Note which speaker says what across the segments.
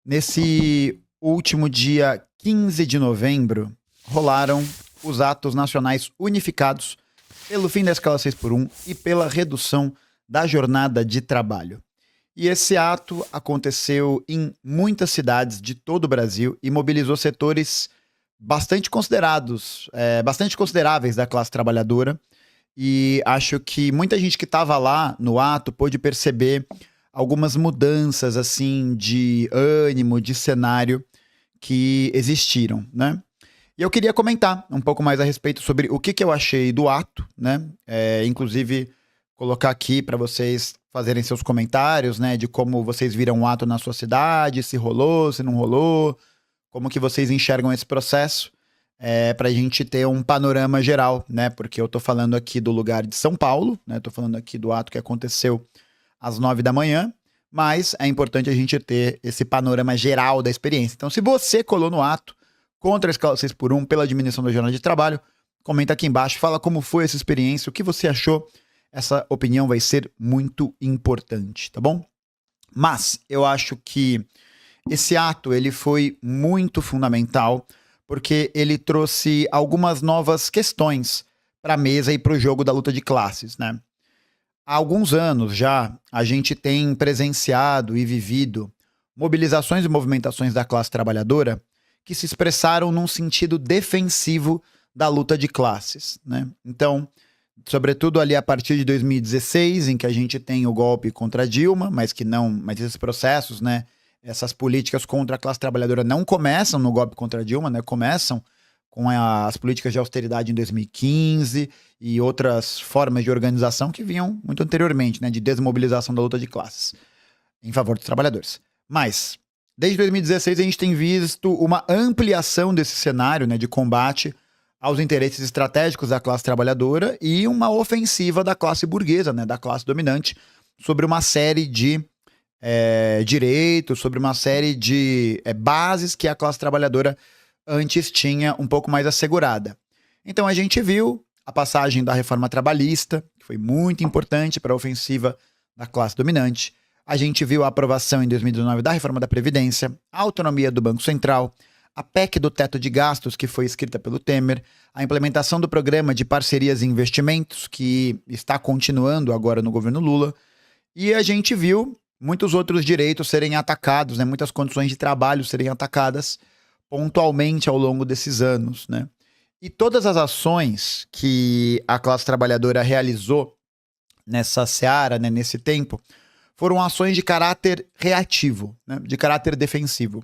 Speaker 1: Nesse último dia 15 de novembro, rolaram os atos nacionais unificados pelo fim da escala 6 por 1 e pela redução da jornada de trabalho. E esse ato aconteceu em muitas cidades de todo o Brasil e mobilizou setores bastante consideráveis da classe trabalhadora. E acho que muita gente que estava lá no ato pôde perceber algumas mudanças assim de ânimo, de cenário que existiram, né? E eu queria comentar um pouco mais a respeito sobre o que eu achei do ato, né? Inclusive colocar aqui para vocês fazerem seus comentários, né? De como vocês viram o ato na sua cidade, se rolou, se não rolou, como que vocês enxergam esse processo, para a gente ter um panorama geral, né? Porque eu tô falando aqui do lugar de São Paulo, né? Tô falando aqui do ato que aconteceu às 9 da manhã, mas é importante a gente ter esse panorama geral da experiência. Então, se você colou no ato contra a escala 6 por 1 pela diminuição da jornada de trabalho, comenta aqui embaixo, fala como foi essa experiência, o que você achou. Essa opinião vai ser muito importante, tá bom? Mas eu acho que esse ato ele foi muito fundamental porque ele trouxe algumas novas questões para a mesa e para o jogo da luta de classes, né? Há alguns anos já a gente tem presenciado e vivido mobilizações e movimentações da classe trabalhadora que se expressaram num sentido defensivo da luta de classes, né? Então, sobretudo ali a partir de 2016, em que a gente tem o golpe contra Dilma, mas esses processos, né, essas políticas contra a classe trabalhadora não começam no golpe contra Dilma, né, começam com as políticas de austeridade em 2015 e outras formas de organização que vinham muito anteriormente, né, de desmobilização da luta de classes em favor dos trabalhadores. Mas, desde 2016, a gente tem visto uma ampliação desse cenário, né, de combate aos interesses estratégicos da classe trabalhadora e uma ofensiva da classe burguesa, né, da classe dominante, sobre uma série de direitos, sobre uma série de bases que a classe trabalhadora antes tinha um pouco mais assegurada. Então a gente viu a passagem da reforma trabalhista, que foi muito importante para a ofensiva da classe dominante. A gente viu a aprovação em 2019 da reforma da Previdência, a autonomia do Banco Central, a PEC do teto de gastos, que foi escrita pelo Temer, a implementação do programa de parcerias e investimentos, que está continuando agora no governo Lula, e a gente viu muitos outros direitos serem atacados, né? Muitas condições de trabalho serem atacadas pontualmente ao longo desses anos, né? E todas as ações que a classe trabalhadora realizou nessa seara, né, nesse tempo, foram ações de caráter reativo, né, de caráter defensivo.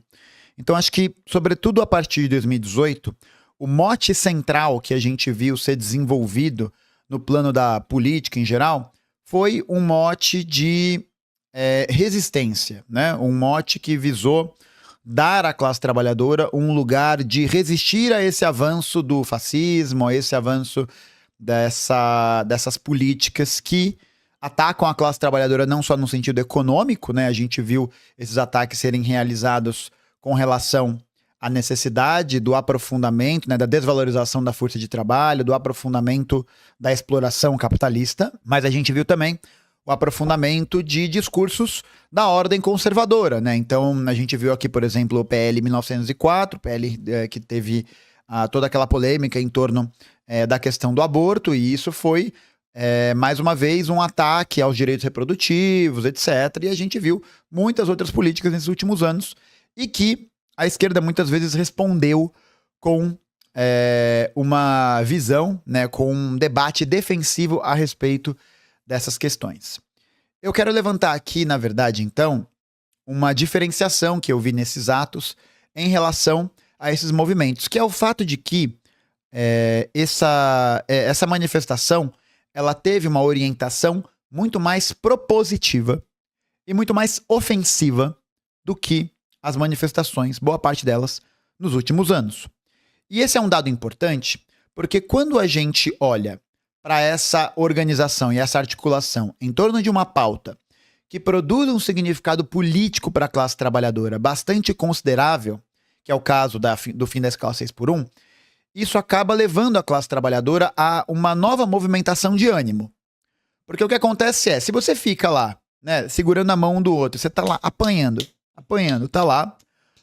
Speaker 1: Então acho que, sobretudo a partir de 2018, o mote central que a gente viu ser desenvolvido no plano da política em geral foi um mote de resistência, né? Um mote que visou dar à classe trabalhadora um lugar de resistir a esse avanço do fascismo, a esse avanço dessas políticas que atacam a classe trabalhadora não só no sentido econômico, né? A gente viu esses ataques serem realizados com relação à necessidade do aprofundamento, né, da desvalorização da força de trabalho, do aprofundamento da exploração capitalista, mas a gente viu também o aprofundamento de discursos da ordem conservadora, né? Então, a gente viu aqui, por exemplo, o PL 1904, PL que teve toda aquela polêmica em torno da questão do aborto, e isso foi, mais uma vez, um ataque aos direitos reprodutivos, etc. E a gente viu muitas outras políticas nesses últimos anos, e que a esquerda muitas vezes respondeu com uma visão, né, com um debate defensivo a respeito dessas questões. Eu quero levantar aqui, na verdade, então, uma diferenciação que eu vi nesses atos em relação a esses movimentos, que é o fato de que essa manifestação ela teve uma orientação muito mais propositiva e muito mais ofensiva do que as manifestações, boa parte delas, nos últimos anos. E esse é um dado importante, porque quando a gente olha para essa organização e essa articulação em torno de uma pauta que produz um significado político para a classe trabalhadora bastante considerável, que é o caso do fim da escala 6 por 1, isso acaba levando a classe trabalhadora a uma nova movimentação de ânimo. Porque o que acontece se você fica lá, né, segurando a mão um do outro, você tá lá apanhando, tá lá,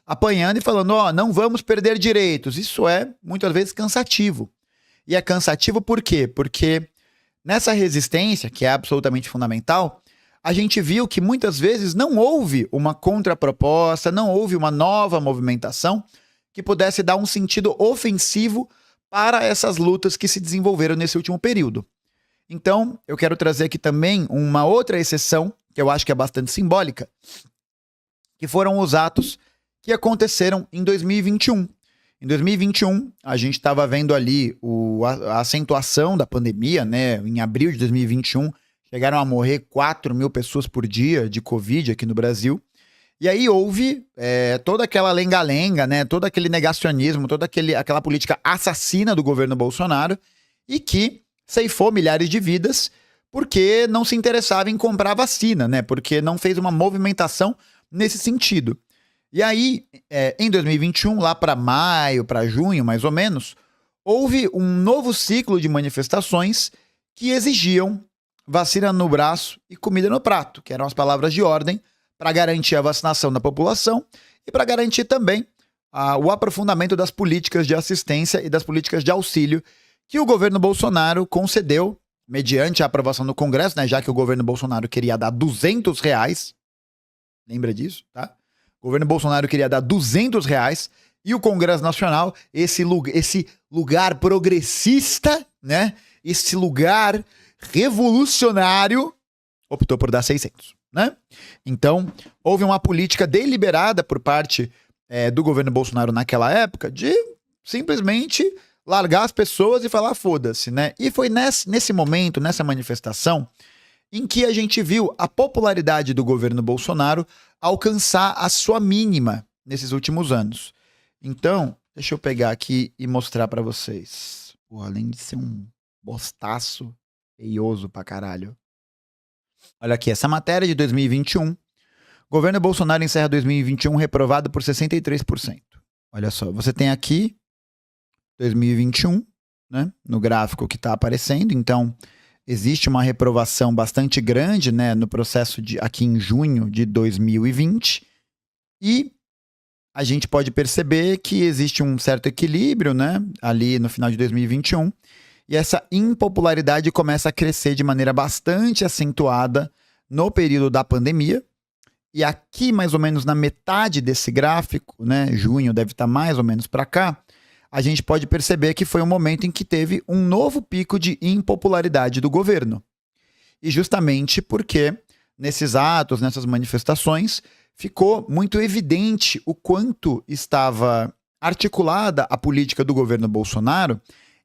Speaker 1: apanhando e falando, não vamos perder direitos. Isso é, muitas vezes, cansativo. E é cansativo por quê? Porque nessa resistência, que é absolutamente fundamental, a gente viu que muitas vezes não houve uma contraproposta, não houve uma nova movimentação que pudesse dar um sentido ofensivo para essas lutas que se desenvolveram nesse último período. Então, eu quero trazer aqui também uma outra exceção, que eu acho que é bastante simbólica, que foram os atos que aconteceram em 2021. Em 2021, a gente estava vendo ali a acentuação da pandemia, né? Em abril de 2021, chegaram a morrer 4 mil pessoas por dia de Covid aqui no Brasil. E aí houve toda aquela lenga-lenga, né? Todo aquele negacionismo, toda aquela política assassina do governo Bolsonaro e que ceifou milhares de vidas porque não se interessava em comprar vacina, né? Porque não fez uma movimentação nesse sentido. E aí, em 2021, lá para maio, para junho, mais ou menos, houve um novo ciclo de manifestações que exigiam vacina no braço e comida no prato, que eram as palavras de ordem para garantir a vacinação da população e para garantir também o aprofundamento das políticas de assistência e das políticas de auxílio que o governo Bolsonaro concedeu mediante a aprovação do Congresso, né, já que o governo Bolsonaro queria dar R$200, lembra disso, tá? O governo Bolsonaro queria dar R$200 e o Congresso Nacional, esse lugar progressista, né, esse lugar revolucionário, optou por dar 600, né? Então, houve uma política deliberada por parte do governo Bolsonaro naquela época de simplesmente largar as pessoas e falar foda-se, né? E foi nesse momento, nessa manifestação, em que a gente viu a popularidade do governo Bolsonaro alcançar a sua mínima nesses últimos anos. Então, deixa eu pegar aqui e mostrar pra vocês. Pô, além de ser um bostaço feioso pra caralho. Olha aqui, essa matéria de 2021. Governo Bolsonaro encerra 2021 reprovado por 63%. Olha só, você tem aqui 2021, né, no gráfico que está aparecendo. Então, existe uma reprovação bastante grande, né, no processo aqui em junho de 2020. E a gente pode perceber que existe um certo equilíbrio, né, ali no final de 2021. E essa impopularidade começa a crescer de maneira bastante acentuada no período da pandemia. E aqui, mais ou menos na metade desse gráfico, né, junho deve estar mais ou menos para cá, a gente pode perceber que foi um momento em que teve um novo pico de impopularidade do governo. E justamente porque nesses atos, nessas manifestações, ficou muito evidente o quanto estava articulada a política do governo Bolsonaro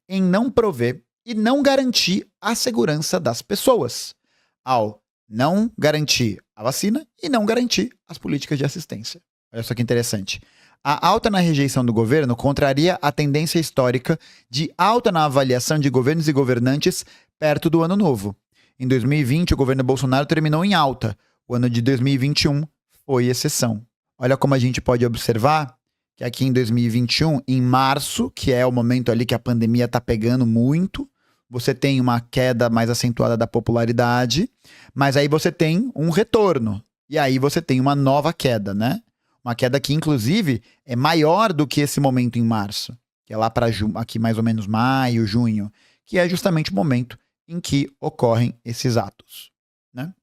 Speaker 1: em não prover e não garantir a segurança das pessoas, ao não garantir a vacina e não garantir as políticas de assistência. Olha só que interessante. A alta na rejeição do governo contraria a tendência histórica de alta na avaliação de governos e governantes perto do ano novo. Em 2020, o governo Bolsonaro terminou em alta. O ano de 2021 foi exceção. Olha como a gente pode observar que aqui em 2021, em março, que é o momento ali que a pandemia está pegando muito, você tem uma queda mais acentuada da popularidade, mas aí você tem um retorno. E aí você tem uma nova queda, né? Uma queda que, inclusive, é maior do que esse momento em março, que é lá para aqui mais ou menos maio, junho, que é justamente o momento em que ocorrem esses atos, né?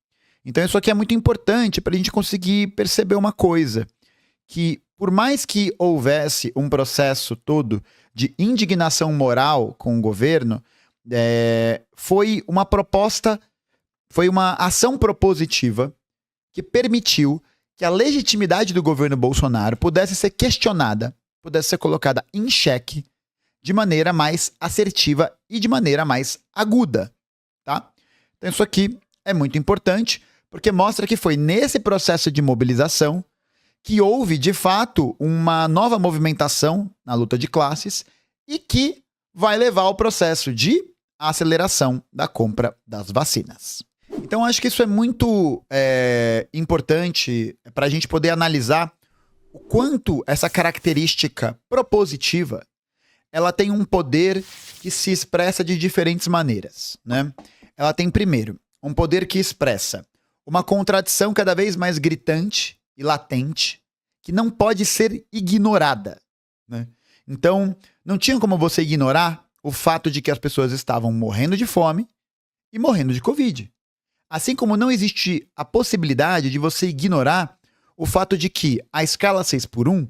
Speaker 1: Então isso aqui é muito importante para a gente conseguir perceber uma coisa, que por mais que houvesse um processo todo de indignação moral com o governo, foi uma proposta, foi uma ação propositiva que permitiu que a legitimidade do governo Bolsonaro pudesse ser questionada, pudesse ser colocada em xeque de maneira mais assertiva e de maneira mais aguda, tá? Então isso aqui é muito importante, porque mostra que foi nesse processo de mobilização que houve, de fato, uma nova movimentação na luta de classes e que vai levar ao processo de aceleração da compra das vacinas. Então, acho que isso é muito importante para a gente poder analisar o quanto essa característica propositiva ela tem um poder que se expressa de diferentes maneiras, né? Ela tem, primeiro, um poder que expressa uma contradição cada vez mais gritante e latente que não pode ser ignorada, né? Então, não tinha como você ignorar o fato de que as pessoas estavam morrendo de fome e morrendo de Covid. Assim como não existe a possibilidade de você ignorar o fato de que a escala 6x1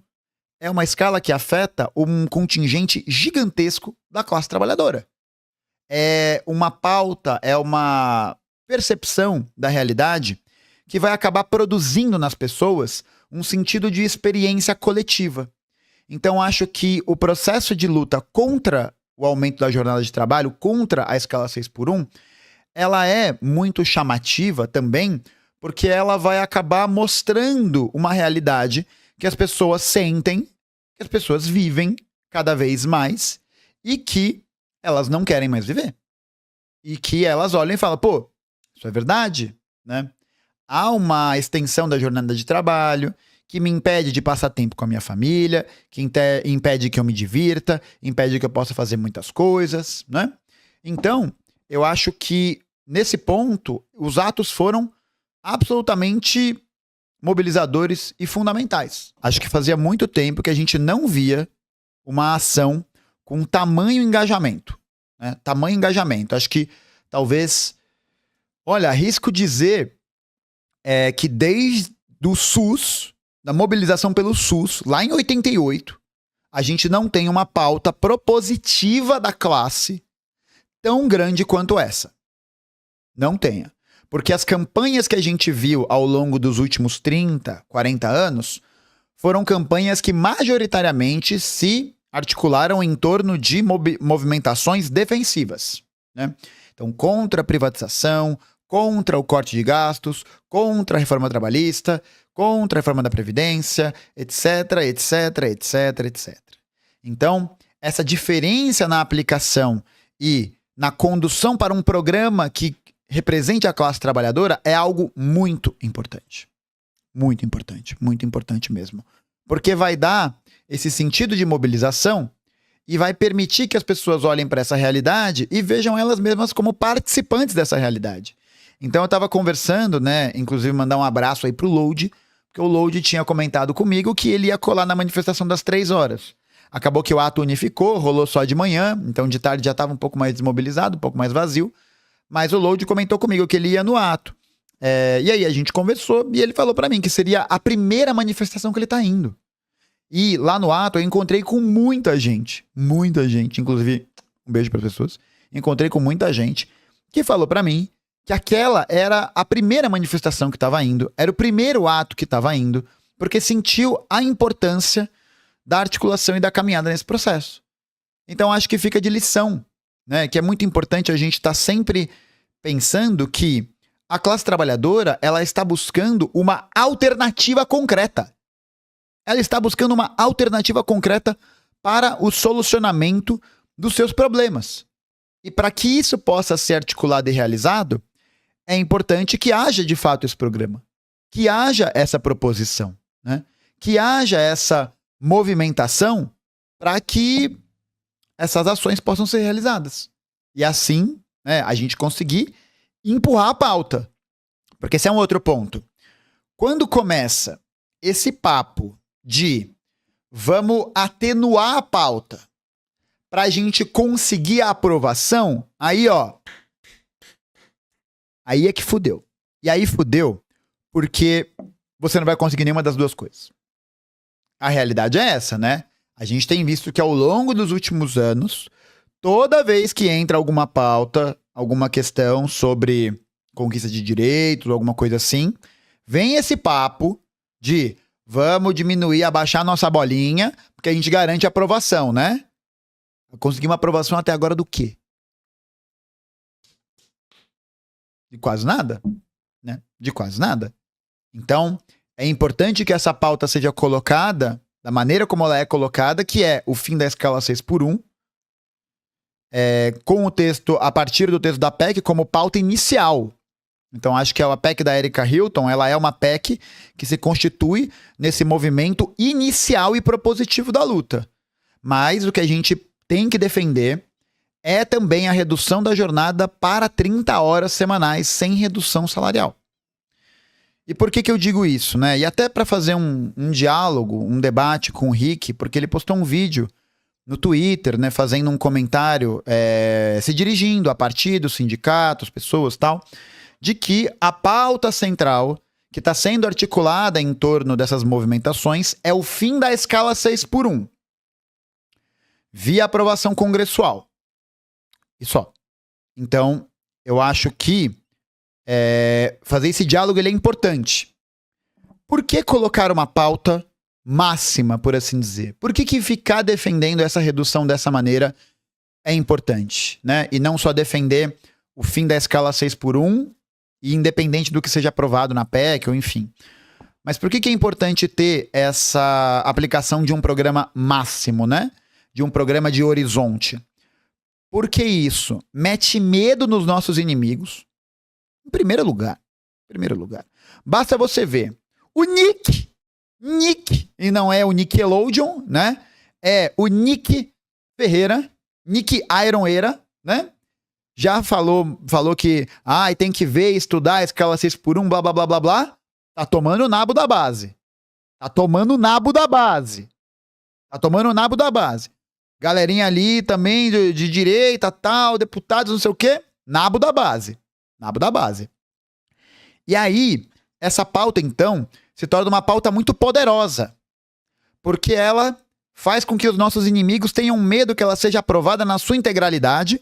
Speaker 1: é uma escala que afeta um contingente gigantesco da classe trabalhadora. É uma pauta, é uma percepção da realidade que vai acabar produzindo nas pessoas um sentido de experiência coletiva. Então, acho que o processo de luta contra o aumento da jornada de trabalho, contra a escala 6x1, ela é muito chamativa também, porque ela vai acabar mostrando uma realidade que as pessoas sentem, que as pessoas vivem cada vez mais e que elas não querem mais viver. E que elas olham e falam, pô, isso é verdade, né? Há uma extensão da jornada de trabalho que me impede de passar tempo com a minha família, que impede que eu me divirta, impede que eu possa fazer muitas coisas, né? Então, eu acho que, nesse ponto, os atos foram absolutamente mobilizadores e fundamentais. Acho que fazia muito tempo que a gente não via uma ação com tamanho engajamento, né? Tamanho engajamento. Acho que, talvez... Olha, arrisco dizer que desde o SUS, da mobilização pelo SUS, lá em 88, a gente não tem uma pauta propositiva da classe tão grande quanto essa. Não tenha. Porque as campanhas que a gente viu ao longo dos últimos 30, 40 anos foram campanhas que majoritariamente se articularam em torno de movimentações defensivas, né? Então, contra a privatização, contra o corte de gastos, contra a reforma trabalhista, contra a reforma da Previdência, etc, etc, etc, etc. Então, essa diferença na aplicação e na condução para um programa que represente a classe trabalhadora é algo muito importante. Muito importante, muito importante mesmo. Porque vai dar esse sentido de mobilização e vai permitir que as pessoas olhem para essa realidade e vejam elas mesmas como participantes dessa realidade. Então eu estava conversando, né, inclusive mandar um abraço aí pro Load, porque o Load tinha comentado comigo que ele ia colar na manifestação das 3 horas. Acabou que o ato unificou, rolou só de manhã, então de tarde já estava um pouco mais desmobilizado, um pouco mais vazio, mas o Load comentou comigo que ele ia no ato. E aí a gente conversou e ele falou para mim que seria a primeira manifestação que ele tá indo. E lá no ato eu encontrei com muita gente, inclusive um beijo para as pessoas, encontrei com muita gente que falou para mim que aquela era a primeira manifestação que estava indo, era o primeiro ato que estava indo, porque sentiu a importância da articulação e da caminhada nesse processo. Então acho que fica de lição, né? Que é muito importante a gente estar sempre pensando que a classe trabalhadora ela está buscando uma alternativa concreta. Ela está buscando uma alternativa concreta para o solucionamento dos seus problemas. E para que isso possa ser articulado e realizado, é importante que haja de fato esse programa, que haja essa proposição, né? Que haja essa movimentação para que essas ações possam ser realizadas. E assim, né, a gente conseguir empurrar a pauta. Porque esse é um outro ponto. Quando começa esse papo de vamos atenuar a pauta para a gente conseguir a aprovação, aí ó, aí é que fudeu. E aí fudeu porque você não vai conseguir nenhuma das duas coisas. A realidade é essa, né? A gente tem visto que ao longo dos últimos anos, toda vez que entra alguma pauta, alguma questão sobre conquista de direitos, alguma coisa assim, vem esse papo de vamos diminuir, abaixar nossa bolinha, porque a gente garante a aprovação, né? Conseguimos aprovação até agora do quê? De quase nada, né? De quase nada. Então, é importante que essa pauta seja colocada da maneira como ela é colocada, que é o fim da escala 6x1, com o texto, a partir do texto da PEC, como pauta inicial. Então, acho que a PEC da Erika Hilton, ela é uma PEC que se constitui nesse movimento inicial e propositivo da luta. Mas o que a gente tem que defender é também a redução da jornada para 30 horas semanais, sem redução salarial. E por que eu digo isso, né? E até para fazer um diálogo, um debate com o Rick, porque ele postou um vídeo no Twitter, né, fazendo um comentário, se dirigindo a partidos, sindicatos, pessoas, tal, de que a pauta central que está sendo articulada em torno dessas movimentações é o fim da escala 6x1, via aprovação congressual. E só. Então, eu acho que fazer esse diálogo ele é importante. Por que colocar uma pauta máxima, por assim dizer? Por que ficar defendendo essa redução dessa maneira é importante, né? E não só defender o fim da escala 6x1, e independente do que seja aprovado na PEC, ou enfim. Mas por que é importante ter essa aplicação de um programa máximo, né? De um programa de horizonte? Porque isso mete medo nos nossos inimigos. Em primeiro lugar. Basta você ver o Nick, e não é o Nickelodeon, né? É o Nick Ferreira, Nick Ironera, né? Já falou que tem que ver, estudar a escala 6x1, blá, blá, blá, blá, blá. Tá tomando o nabo da base. Galerinha ali também de direita, tal, deputados, não sei o quê. Nabo da base. E aí, essa pauta, então, se torna uma pauta muito poderosa. Porque ela faz com que os nossos inimigos tenham medo que ela seja aprovada na sua integralidade.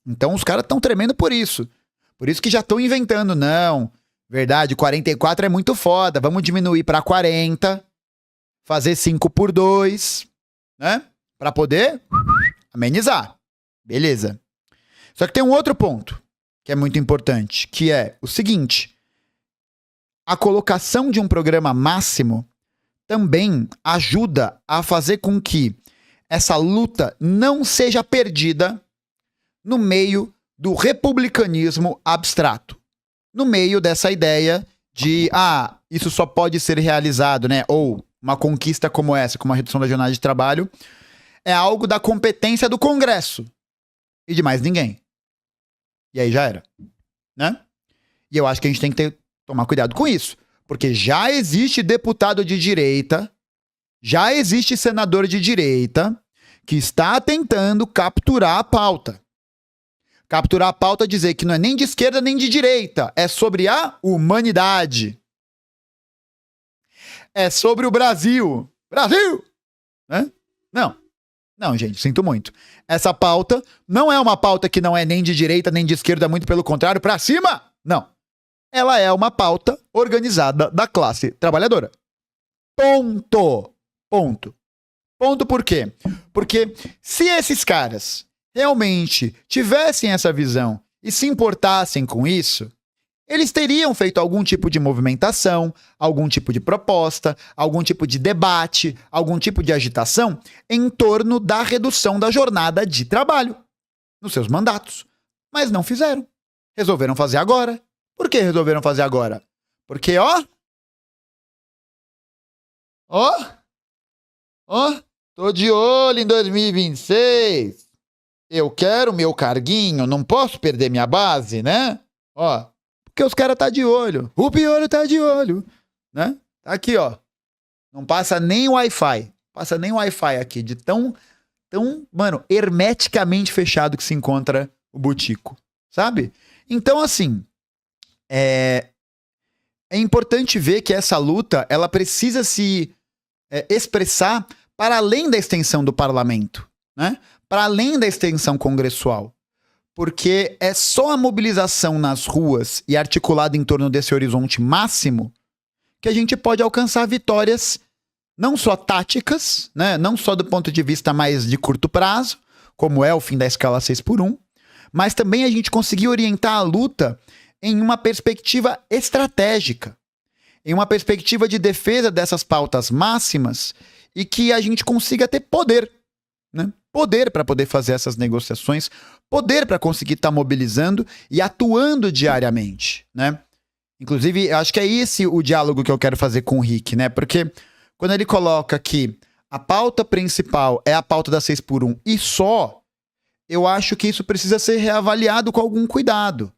Speaker 1: Então os caras estão tremendo por isso. Por isso que já estão inventando. Não, verdade, 44 é muito foda. Vamos diminuir para 40. Fazer 5x2. Né? Para poder amenizar. Beleza. Só que tem um outro ponto que é muito importante. Que é o seguinte. A colocação de um programa máximo também ajuda a fazer com que essa luta não seja perdida no meio do republicanismo abstrato. No meio dessa ideia de, isso só pode ser realizado, né? Ou uma conquista como essa, como a redução da jornada de trabalho, é algo da competência do Congresso e de mais ninguém. E aí já era, né? E eu acho que a gente tem que tomar cuidado com isso, porque já existe deputado de direita, já existe senador de direita que está tentando capturar a pauta. Capturar a pauta, dizer que não é nem de esquerda nem de direita. É sobre a humanidade. É sobre o Brasil. Brasil! Né? Não, gente, sinto muito. Essa pauta não é uma pauta que não é nem de direita nem de esquerda, muito pelo contrário, pra cima! Não. Ela é uma pauta organizada da classe trabalhadora. Ponto. Ponto por quê? Porque se esses caras realmente tivessem essa visão e se importassem com isso, eles teriam feito algum tipo de movimentação, algum tipo de proposta, algum tipo de debate, algum tipo de agitação em torno da redução da jornada de trabalho nos seus mandatos. Mas não fizeram. Resolveram fazer agora. Por que resolveram fazer agora? Porque, tô de olho em 2026. Eu quero meu carguinho, não posso perder minha base, né? Porque os caras tá de olho. O piolho tá de olho, né? Tá aqui, Não passa nem Wi-Fi. Passa nem Wi-Fi aqui, de tão, mano, hermeticamente fechado que se encontra o Butico, sabe? Então, assim, é importante ver que essa luta, ela precisa se expressar para além da extensão do parlamento, né? Para além da extensão congressual. Porque é só a mobilização nas ruas e articulada em torno desse horizonte máximo que a gente pode alcançar vitórias não só táticas, né? Não só do ponto de vista mais de curto prazo, como é o fim da escala 6x1, mas também a gente conseguir orientar a luta em uma perspectiva estratégica, em uma perspectiva de defesa dessas pautas máximas e que a gente consiga ter poder, né? Poder para poder fazer essas negociações, poder para conseguir estar mobilizando e atuando diariamente, né? Inclusive, acho que é esse o diálogo que eu quero fazer com o Rick, né? Porque quando ele coloca que a pauta principal é a pauta da 6x1 e só, eu acho que isso precisa ser reavaliado com algum cuidado.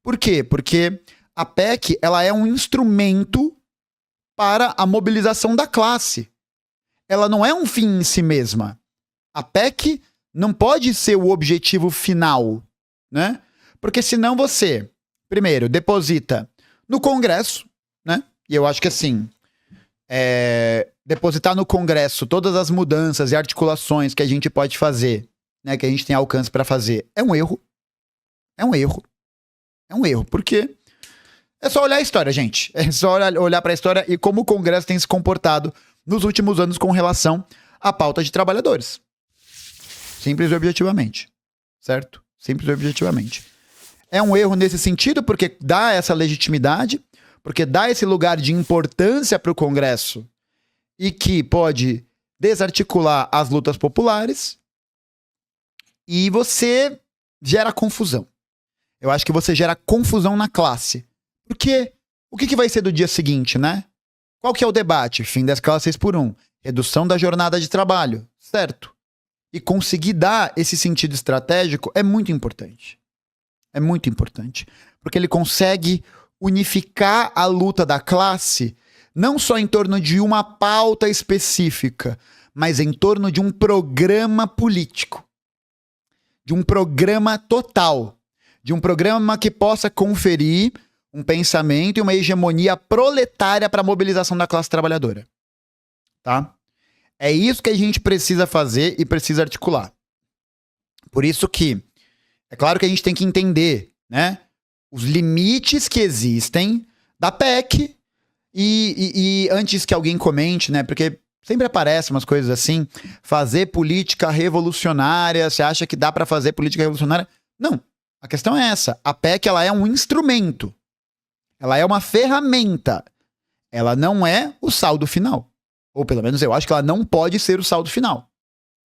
Speaker 1: Por quê? Porque A PEC, ela é um instrumento para a mobilização da classe. Ela não é um fim em si mesma. A PEC não pode ser o objetivo final, né? Porque senão você, primeiro, deposita no Congresso, né? E eu acho que assim, depositar no Congresso todas as mudanças e articulações que a gente pode fazer, né? Que a gente tem alcance para fazer, é um erro. É um erro. É um erro, porque é só olhar a história, gente. É só olhar para a história e como o Congresso tem se comportado nos últimos anos com relação à pauta de trabalhadores. Simples e objetivamente. Certo? Simples e objetivamente. É um erro nesse sentido porque dá essa legitimidade, porque dá esse lugar de importância para o Congresso e que pode desarticular as lutas populares e você gera confusão. Eu acho que você gera confusão na classe. Porque o que vai ser do dia seguinte, né? Qual que é o debate? Fim da escala 6x1. Redução da jornada de trabalho. Certo? E conseguir dar esse sentido estratégico é muito importante. É muito importante. Porque ele consegue unificar a luta da classe não só em torno de uma pauta específica, mas em torno de um programa político. De um programa total. De um programa que possa conferir um pensamento e uma hegemonia proletária para a mobilização da classe trabalhadora. Tá? É isso que a gente precisa fazer e precisa articular. Por isso que é claro que a gente tem que entender, né, os limites que existem da PEC e antes que alguém comente, né, porque sempre aparecem umas coisas assim, fazer política revolucionária, você acha que dá para fazer política revolucionária? Não, a questão é essa, a PEC ela é um instrumento, ela é uma ferramenta, ela não é o saldo final, ou pelo menos eu acho que ela não pode ser o saldo final.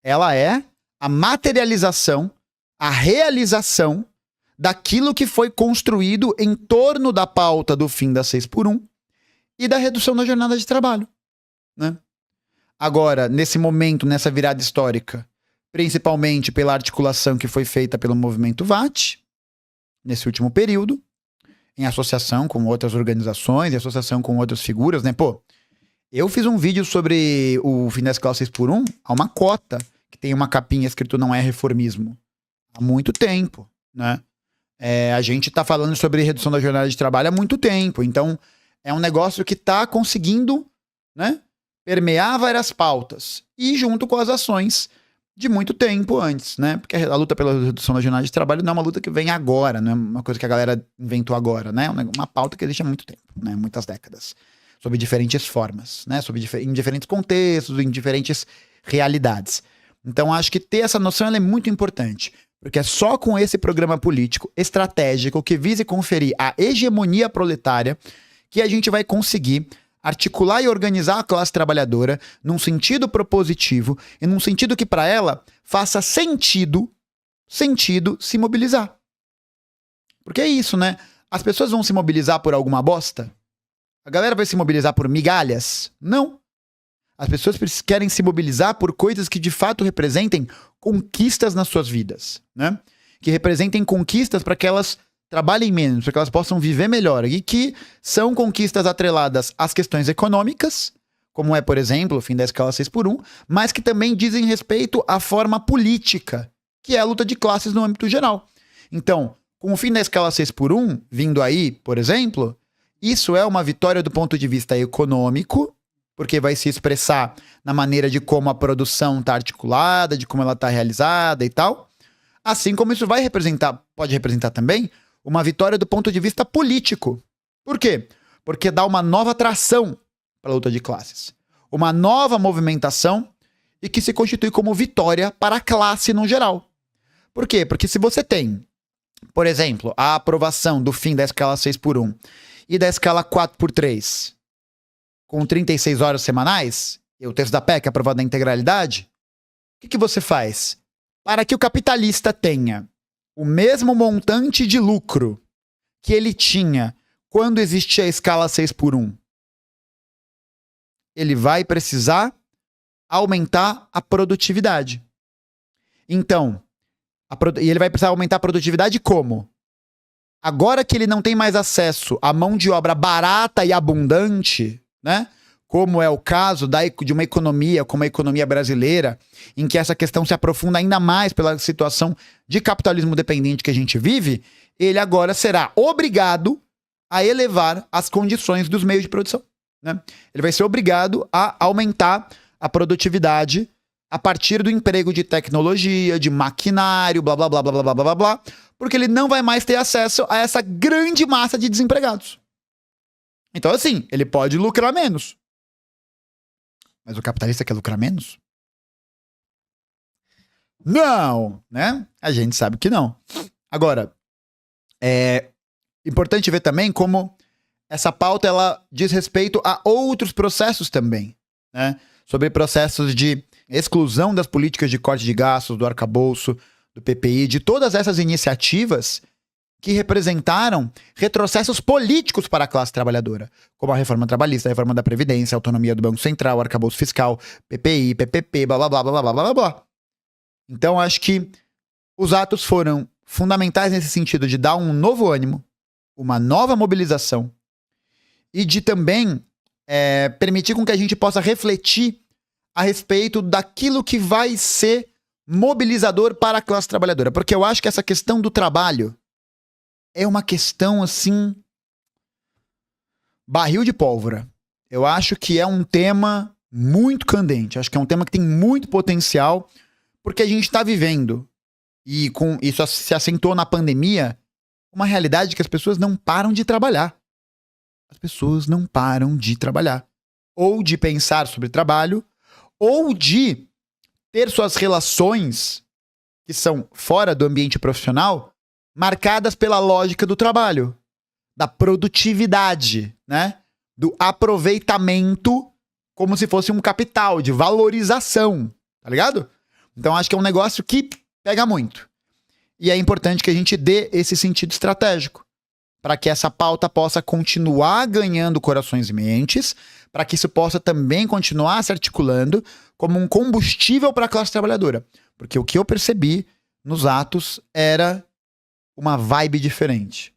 Speaker 1: Ela é a materialização, a realização daquilo que foi construído em torno da pauta do fim da 6x1 e da redução da jornada de trabalho, né? Agora, nesse momento, nessa virada histórica, principalmente pela articulação que foi feita pelo movimento VAT, nesse último período, em associação com outras organizações, em associação com outras figuras, né? Pô, eu fiz um vídeo sobre o fim da escala 6x1, há uma cota que tem uma capinha escrito não é reformismo. Há muito tempo, né? A gente tá falando sobre redução da jornada de trabalho há muito tempo. Então, é um negócio que tá conseguindo, né, permear várias pautas. E junto com as ações de muito tempo antes, né? Porque a luta pela redução da jornada de trabalho não é uma luta que vem agora, não é uma coisa que a galera inventou agora, né? É uma pauta que existe há muito tempo, né? Muitas décadas. Sob diferentes formas, né? Em diferentes contextos, em diferentes realidades. Então, acho que ter essa noção ela é muito importante. Porque é só com esse programa político estratégico que vise conferir a hegemonia proletária que a gente vai conseguir articular e organizar a classe trabalhadora num sentido propositivo e num sentido que para ela faça sentido se mobilizar. Porque é isso, né? As pessoas vão se mobilizar por alguma bosta? A galera vai se mobilizar por migalhas? Não. As pessoas querem se mobilizar por coisas que de fato representem conquistas nas suas vidas, né? Que representem conquistas para que elas trabalhem menos, para que elas possam viver melhor. E que são conquistas atreladas às questões econômicas, como é, por exemplo, o fim da escala 6x1, mas que também dizem respeito à forma política, que é a luta de classes no âmbito geral. Então, com o fim da escala 6x1 vindo aí, por exemplo, isso é uma vitória do ponto de vista econômico, porque vai se expressar na maneira de como a produção está articulada, de como ela está realizada e tal. Assim como isso pode representar também uma vitória do ponto de vista político. Por quê? Porque dá uma nova tração para a luta de classes. Uma nova movimentação e que se constitui como vitória para a classe no geral. Por quê? Porque se você tem, por exemplo, a aprovação do fim da escala 6x1 e da escala 4x3 com 36 horas semanais, e o texto da PEC aprovado na integralidade, o que você faz? Para que o capitalista tenha o mesmo montante de lucro que ele tinha quando existia a escala 6x1, ele vai precisar aumentar a produtividade. Então, e ele vai precisar aumentar a produtividade como? agora que ele não tem mais acesso à mão de obra barata e abundante, né? Como é o caso de uma economia como a economia brasileira, em que essa questão se aprofunda ainda mais pela situação de capitalismo dependente que a gente vive, ele agora será obrigado a elevar as condições dos meios de produção, né? Ele vai ser obrigado a aumentar a produtividade a partir do emprego de tecnologia, de maquinário, blá, blá, blá, blá, blá, blá, blá, blá, porque ele não vai mais ter acesso a essa grande massa de desempregados. Então, assim, ele pode lucrar menos. Mas o capitalista quer lucrar menos? Não, né? A gente sabe que não. Agora, é importante ver também como essa pauta ela diz respeito a outros processos também, né? Sobre processos de exclusão das políticas de corte de gastos, do arcabouço, do PPI, de todas essas iniciativas que representaram retrocessos políticos para a classe trabalhadora, como a reforma trabalhista, a reforma da Previdência, a autonomia do Banco Central, o arcabouço fiscal, PPI, PPP, blá, blá, blá, blá, blá, blá, blá. Então, acho que os atos foram fundamentais nesse sentido de dar um novo ânimo, uma nova mobilização e de também permitir com que a gente possa refletir a respeito daquilo que vai ser mobilizador para a classe trabalhadora. Porque eu acho que essa questão do trabalho é uma questão, assim, barril de pólvora. Eu acho que é um tema muito candente. Acho que é um tema que tem muito potencial, porque a gente está vivendo, e com isso se assentou na pandemia, uma realidade que as pessoas não param de trabalhar. As pessoas não param de trabalhar. Ou de pensar sobre trabalho, ou de ter suas relações, que são fora do ambiente profissional, marcadas pela lógica do trabalho, da produtividade, né? Do aproveitamento como se fosse um capital, de valorização, tá ligado? Então acho que é um negócio que pega muito. E é importante que a gente dê esse sentido estratégico, para que essa pauta possa continuar ganhando corações e mentes, para que isso possa também continuar se articulando como um combustível para a classe trabalhadora. Porque o que eu percebi nos atos era uma vibe diferente,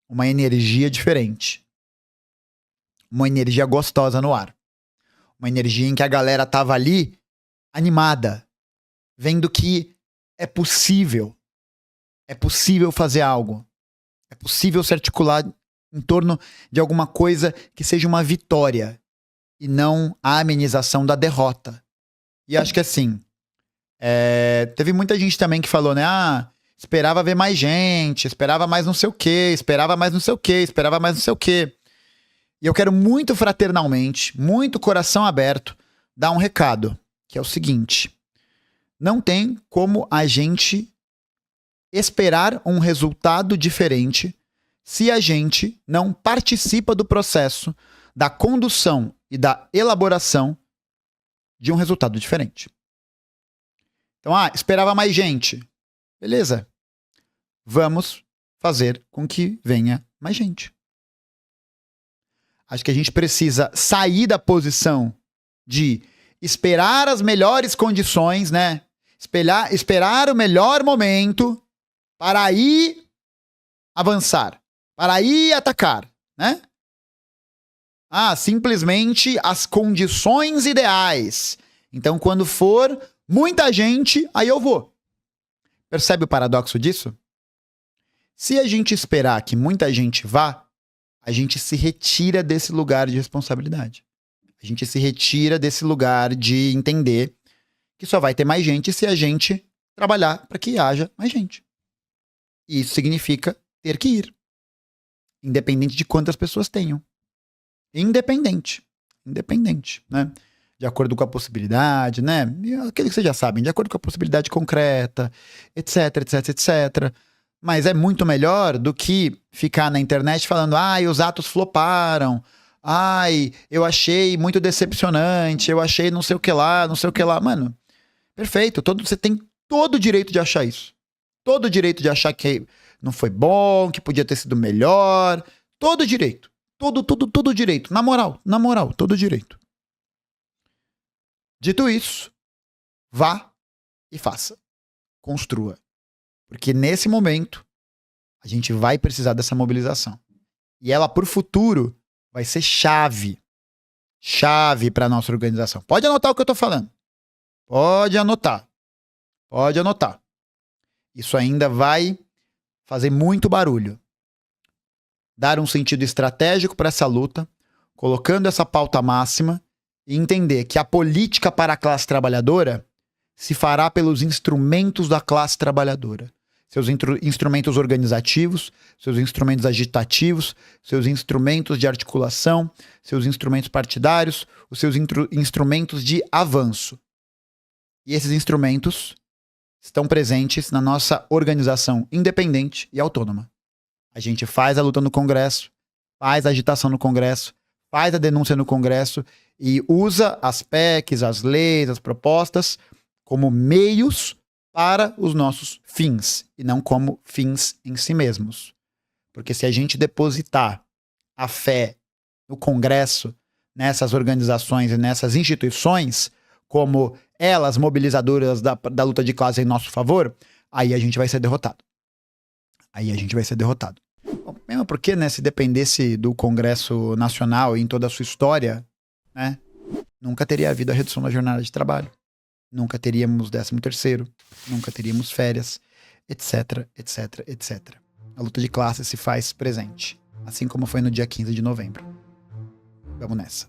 Speaker 1: uma energia diferente, uma energia gostosa no ar, uma energia em que a galera tava ali animada, vendo que é possível fazer algo, é possível se articular em torno de alguma coisa que seja uma vitória e não a amenização da derrota. E acho que assim, teve muita gente também que falou, né, esperava ver mais gente, esperava mais não sei o quê, esperava mais não sei o quê, esperava mais não sei o quê. E eu quero muito fraternalmente, muito coração aberto, dar um recado, que é o seguinte: não tem como a gente esperar um resultado diferente se a gente não participa do processo da condução e da elaboração de um resultado diferente. Então, esperava mais gente. Beleza. Vamos fazer com que venha mais gente. Acho que a gente precisa sair da posição de esperar as melhores condições, né? Esperar o melhor momento para aí avançar, para aí atacar, né? Simplesmente as condições ideais. Então, quando for muita gente, aí eu vou. Percebe o paradoxo disso? Se a gente esperar que muita gente vá, a gente se retira desse lugar de responsabilidade. A gente se retira desse lugar de entender que só vai ter mais gente se a gente trabalhar para que haja mais gente. E isso significa ter que ir. Independente de quantas pessoas tenham. Independente, né? De acordo com a possibilidade, né? Aquilo que vocês já sabem, de acordo com a possibilidade concreta, etc, etc, etc. Mas é muito melhor do que ficar na internet falando, os atos floparam, eu achei muito decepcionante, eu achei não sei o que lá, não sei o que lá. Mano, perfeito, você tem todo o direito de achar isso. Todo o direito de achar que não foi bom, que podia ter sido melhor. Todo o direito. Todo o direito. Na moral, todo o direito. Dito isso, vá e faça. Construa. Porque nesse momento, A gente vai precisar dessa mobilização. E ela, por futuro, vai ser chave para nossa organização. Pode anotar o que eu tô falando. Pode anotar. Isso ainda vai fazer muito barulho. Dar um sentido estratégico para essa luta, colocando essa pauta máxima e entender que a política para a classe trabalhadora se fará pelos instrumentos da classe trabalhadora. Seus instrumentos organizativos, seus instrumentos agitativos, seus instrumentos de articulação, seus instrumentos partidários, os seus instrumentos de avanço. E esses instrumentos estão presentes na nossa organização independente e autônoma. A gente faz a luta no Congresso, faz a agitação no Congresso, faz a denúncia no Congresso e usa as PECs, as leis, as propostas como meios para os nossos fins e não como fins em si mesmos. Porque se a gente depositar a fé no Congresso, nessas organizações e nessas instituições, como elas mobilizadoras da luta de classe em nosso favor, aí a gente vai ser derrotado. Bom, mesmo porque, né, se dependesse do Congresso Nacional em toda a sua história, né, nunca teria havido a redução da jornada de trabalho. Nunca teríamos 13º, nunca teríamos férias, etc. A luta de classe se faz presente, assim como foi no dia 15 de novembro. Vamos nessa.